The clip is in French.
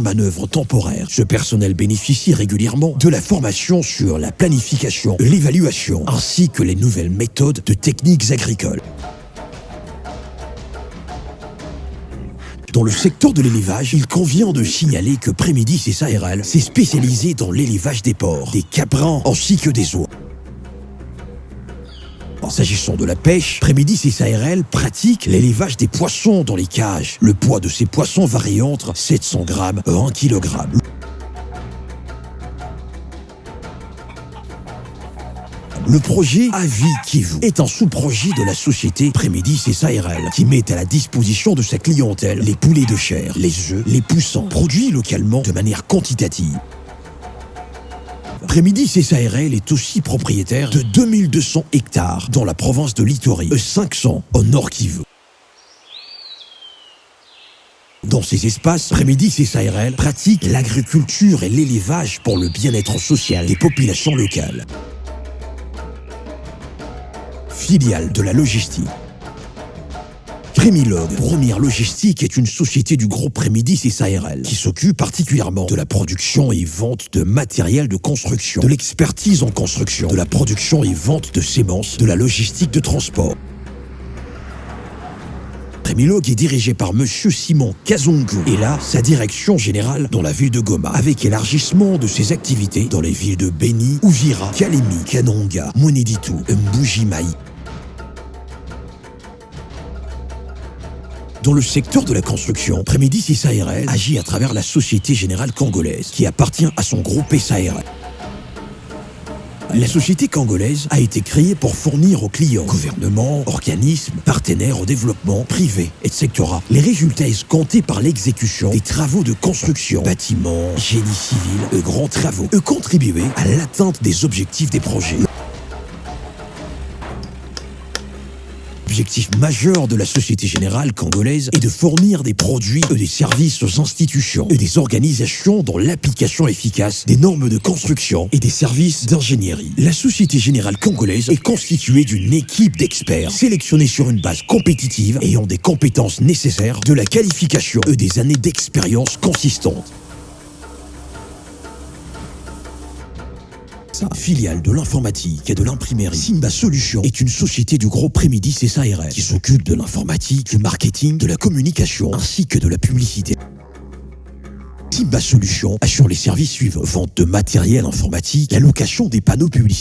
manœuvre temporaire. Ce personnel bénéficie régulièrement de la formation sur la planification, l'évaluation, ainsi que les nouvelles méthodes de techniques agricoles. Dans le secteur de l'élevage, il convient de signaler que Prémédis SARL s'est spécialisé dans l'élevage des porcs, des caprins ainsi que des oies. S'agissant de la pêche, Prémédis SARL pratique l'élevage des poissons dans les cages. Le poids de ces poissons varie entre 700 grammes et 1 kg. Le projet Avis Kivu est un sous-projet de la société Prémédis SARL qui met à la disposition de sa clientèle les poulets de chair, les œufs, les poussins, produits localement de manière quantitative. Prémédis SARL est aussi propriétaire de 2200 hectares dans la province de Littori et 500 au Nord Kivu. Dans ces espaces, Prémédis SARL pratique l'agriculture et l'élevage pour le bien-être social des populations locales. Filiale de la logistique. Prémilog, Première Logistique, est une société du groupe Prémédis SARL qui s'occupe particulièrement de la production et vente de matériel de construction, de l'expertise en construction, de la production et vente de semences, de la logistique de transport. Prémilog est dirigé par M. Simon Kazungu et là, sa direction générale dans la ville de Goma, avec élargissement de ses activités dans les villes de Beni, Uvira, Kalemi, Kanonga, Mweneditu et Mbuji-Mayi. Dans le secteur de la construction, Prémédis SARL agit à travers la Société Générale Congolaise qui appartient à son groupe SARL. La société congolaise a été créée pour fournir aux clients, gouvernements, organismes, partenaires au développement, privés, etc. les résultats escomptés par l'exécution des travaux de construction, bâtiments, génie civil et grands travaux, et contribuer à l'atteinte des objectifs des projets. L'objectif majeur de la Société Générale Congolaise est de fournir des produits et des services aux institutions et des organisations dans l'application efficace des normes de construction et des services d'ingénierie. La Société Générale Congolaise est constituée d'une équipe d'experts sélectionnés sur une base compétitive ayant des compétences nécessaires, de la qualification et des années d'expérience consistantes. Filiale de l'informatique et de l'imprimerie, Simba Solutions est une société du groupe Prémédis SARL qui s'occupe de l'informatique, du marketing, de la communication ainsi que de la publicité. Simba Solutions assure les services suivants: vente de matériel informatique, la location des panneaux publicitaires,